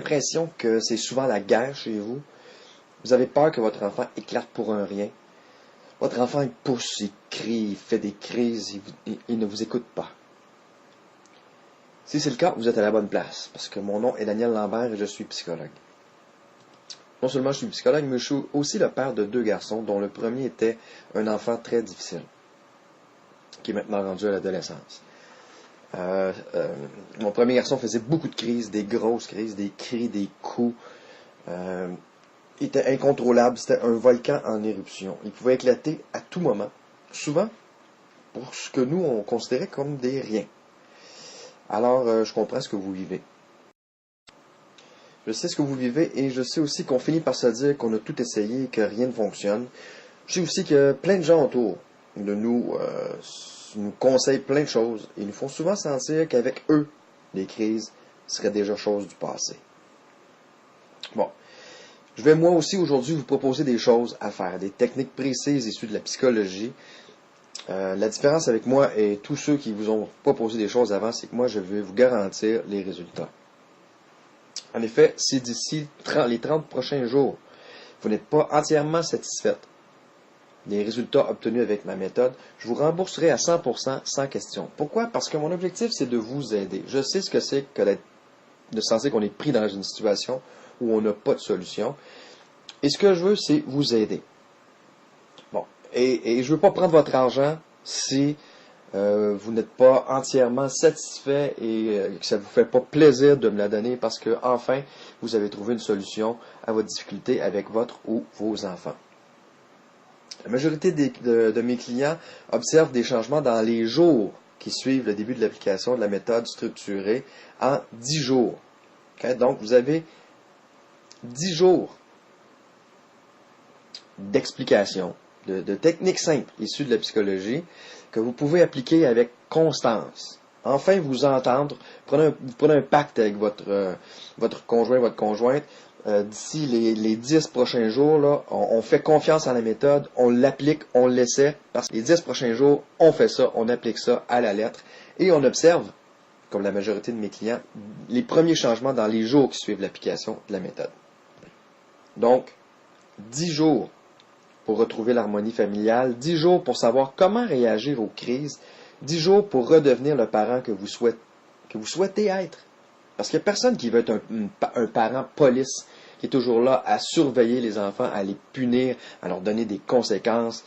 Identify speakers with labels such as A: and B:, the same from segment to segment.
A: l'impression que c'est souvent la guerre chez vous. Vous avez peur que votre enfant éclate pour un rien. Votre enfant, il pousse, il crie, il fait des crises, il ne vous écoute pas. Si c'est le cas, vous êtes à la bonne place, parce que mon nom est Daniel Lambert et je suis psychologue. Non seulement je suis psychologue, mais je suis aussi le père de 2 garçons, dont le premier était un enfant très difficile, qui est maintenant rendu à l'adolescence. Mon premier garçon faisait beaucoup de crises, des grosses crises, des cris, des coups. Il était incontrôlable, c'était un volcan en éruption. Il pouvait éclater à tout moment, souvent pour ce que nous, on considérait comme des riens. Alors, je comprends ce que vous vivez. Je sais ce que vous vivez et je sais aussi qu'on finit par se dire qu'on a tout essayé et que rien ne fonctionne. Je sais aussi que plein de gens autour de nous nous conseillent plein de choses et nous font souvent sentir qu'avec eux, les crises seraient déjà chose du passé. Bon. Je vais moi aussi aujourd'hui vous proposer des choses à faire, des techniques précises issues de la psychologie. La différence avec moi et tous ceux qui vous ont proposé des choses avant, c'est que moi je vais vous garantir les résultats. En effet, si d'ici les 30 prochains jours, vous n'êtes pas entièrement satisfaite des résultats obtenus avec ma méthode, je vous rembourserai à 100% sans question. Pourquoi? Parce que mon objectif, c'est de vous aider. Je sais ce que c'est que de sentir qu'on est pris dans une situation où on n'a pas de solution. Et ce que je veux, c'est vous aider. Bon. Et je ne veux pas prendre votre argent si vous n'êtes pas entièrement satisfait et que ça ne vous fait pas plaisir de me la donner parce que, enfin, vous avez trouvé une solution à votre difficulté avec votre ou vos enfants. La majorité de mes clients observent des changements dans les jours qui suivent le début de l'application de la méthode structurée en 10 jours. Okay? Donc, vous avez 10 jours d'explications, de techniques simples issues de la psychologie que vous pouvez appliquer avec constance. Enfin, vous entendre, vous prenez un pacte avec votre conjoint, votre conjointe. D'ici les 10 prochains jours, là, on fait confiance en la méthode, on l'applique, on l'essaie. Parce que les 10 prochains jours, on fait ça, on applique ça à la lettre et on observe, comme la majorité de mes clients, les premiers changements dans les jours qui suivent l'application de la méthode. Donc, 10 jours pour retrouver l'harmonie familiale, 10 jours pour savoir comment réagir aux crises, 10 jours pour redevenir le parent que vous souhaitez être. Parce qu'il n'y a personne qui veut être un parent police, qui est toujours là à surveiller les enfants, à les punir, à leur donner des conséquences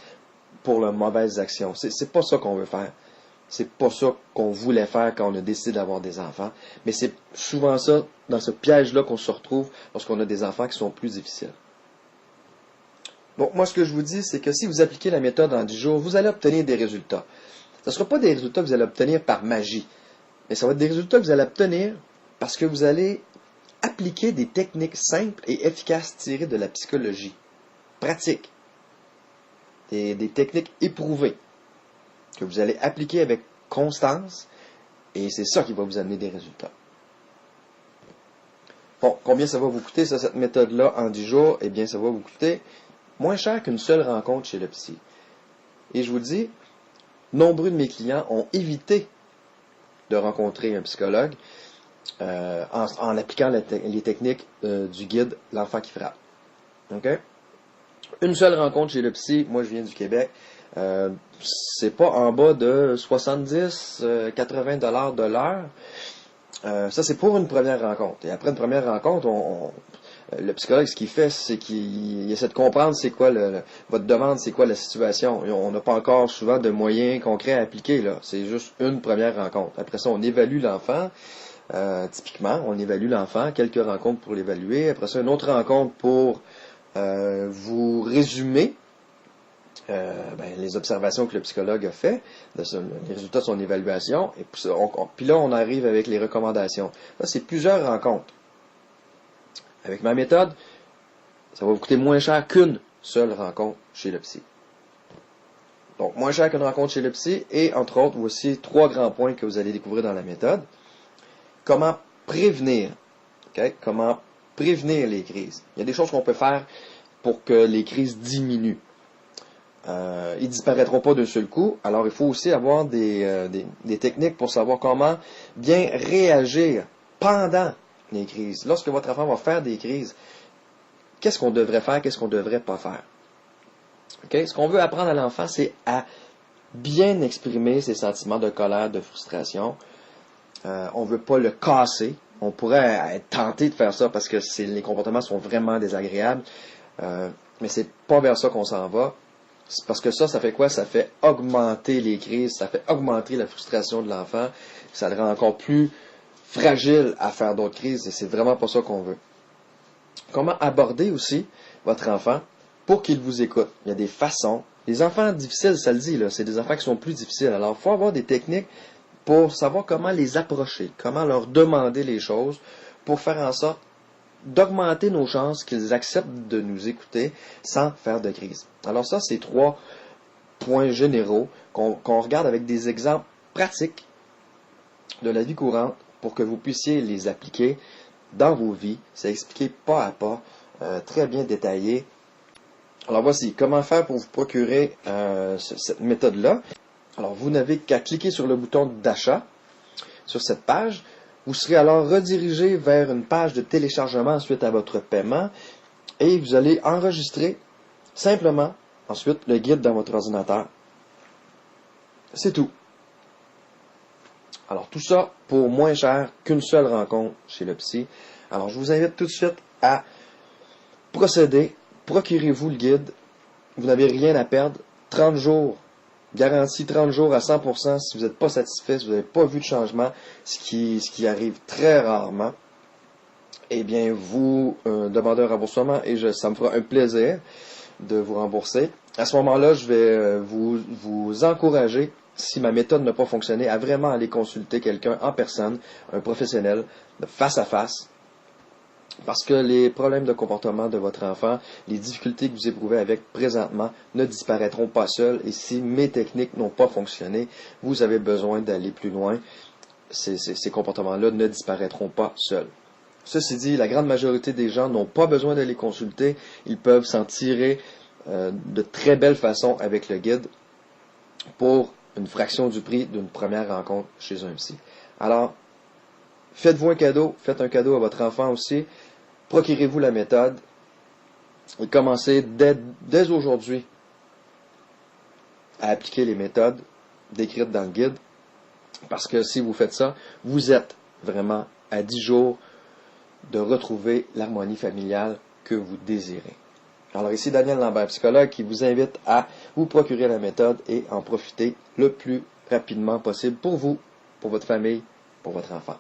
A: pour leurs mauvaises actions. C'est pas ça qu'on veut faire. C'est pas ça qu'on voulait faire quand on a décidé d'avoir des enfants. Mais c'est souvent ça, dans ce piège-là, qu'on se retrouve lorsqu'on a des enfants qui sont plus difficiles. Donc, moi, ce que je vous dis, c'est que si vous appliquez la méthode en 10 jours, vous allez obtenir des résultats. Ce ne sera pas des résultats que vous allez obtenir par magie, mais ça va être des résultats que vous allez obtenir parce que vous allez appliquer des techniques simples et efficaces tirées de la psychologie. Pratique. Des techniques éprouvées que vous allez appliquer avec constance et c'est ça qui va vous amener des résultats. Bon, combien ça va vous coûter, ça, cette méthode-là, en 10 jours? Eh bien, ça va vous coûter moins cher qu'une seule rencontre chez le psy. Et je vous dis, nombreux de mes clients ont évité de rencontrer un psychologue en appliquant les techniques du guide L'Enfant qui frappe. Okay? Une seule rencontre chez le psy, moi je viens du Québec, c'est pas en bas de 70-80 $ de l'heure. Ça, c'est pour une première rencontre. Et après une première rencontre, le psychologue, ce qu'il fait, c'est qu'il essaie de comprendre c'est quoi votre demande, c'est quoi la situation. On n'a pas encore souvent de moyens concrets à appliquer, là. C'est juste une première rencontre. Après ça, on évalue l'enfant. Typiquement, on évalue l'enfant, quelques rencontres pour l'évaluer. Après ça, une autre rencontre pour vous résumer les observations que le psychologue a fait, les résultats de son évaluation. Et puis là, on arrive avec les recommandations. Là, c'est plusieurs rencontres. Avec ma méthode, ça va vous coûter moins cher qu'une seule rencontre chez le psy. Donc, moins cher qu'une rencontre chez le psy. Et, entre autres, voici 3 grands points que vous allez découvrir dans la méthode. Comment prévenir? Okay? Comment prévenir les crises? Il y a des choses qu'on peut faire pour que les crises diminuent. Ils ne disparaîtront pas d'un seul coup. Alors, il faut aussi avoir des techniques pour savoir comment bien réagir pendant les crises. Lorsque votre enfant va faire des crises, qu'est-ce qu'on devrait faire, qu'est-ce qu'on ne devrait pas faire? Okay? Ce qu'on veut apprendre à l'enfant, c'est à bien exprimer ses sentiments de colère, de frustration. On ne veut pas le casser. On pourrait être tenté de faire ça parce que les comportements sont vraiment désagréables. Mais c'est pas vers ça qu'on s'en va. C'est parce que ça fait quoi? Ça fait augmenter les crises, ça fait augmenter la frustration de l'enfant. Ça le rend encore plus fragile à faire d'autres crises et c'est vraiment pas ça qu'on veut. Comment aborder aussi votre enfant pour qu'il vous écoute? Il y a des façons. Les enfants difficiles, ça le dit, là, c'est des enfants qui sont plus difficiles. Alors, il faut avoir des techniques pour savoir comment les approcher, comment leur demander les choses pour faire en sorte d'augmenter nos chances qu'ils acceptent de nous écouter sans faire de crise. Alors ça, c'est 3 points généraux qu'on regarde avec des exemples pratiques de la vie courante pour que vous puissiez les appliquer dans vos vies. C'est expliqué pas à pas, très bien détaillé. Alors voici, comment faire pour vous procurer cette méthode-là. Alors vous n'avez qu'à cliquer sur le bouton d'achat sur cette page. Vous serez alors redirigé vers une page de téléchargement suite à votre paiement et vous allez enregistrer simplement ensuite le guide dans votre ordinateur. C'est tout. Alors tout ça pour moins cher qu'une seule rencontre chez le psy. Alors je vous invite tout de suite à procéder. Procurez-vous le guide. Vous n'avez rien à perdre. 30 jours. Garantie 30 jours à 100% si vous n'êtes pas satisfait, si vous n'avez pas vu de changement, ce qui arrive très rarement, eh bien, vous demandez un remboursement et ça me fera un plaisir de vous rembourser. À ce moment-là, je vais vous encourager, si ma méthode n'a pas fonctionné, à vraiment aller consulter quelqu'un en personne, un professionnel, de face à face. Parce que les problèmes de comportement de votre enfant, les difficultés que vous éprouvez avec présentement ne disparaîtront pas seules. Et si mes techniques n'ont pas fonctionné, vous avez besoin d'aller plus loin. Ces comportements-là ne disparaîtront pas seuls. Ceci dit, la grande majorité des gens n'ont pas besoin d'aller consulter. Ils peuvent s'en tirer de très belle façon avec le guide pour une fraction du prix d'une première rencontre chez un psy. Alors, faites-vous un cadeau, faites un cadeau à votre enfant aussi. Procurez-vous la méthode et commencez dès aujourd'hui à appliquer les méthodes décrites dans le guide. Parce que si vous faites ça, vous êtes vraiment à 10 jours de retrouver l'harmonie familiale que vous désirez. Alors ici Daniel Lambert, psychologue, qui vous invite à vous procurer la méthode et en profiter le plus rapidement possible pour vous, pour votre famille, pour votre enfant.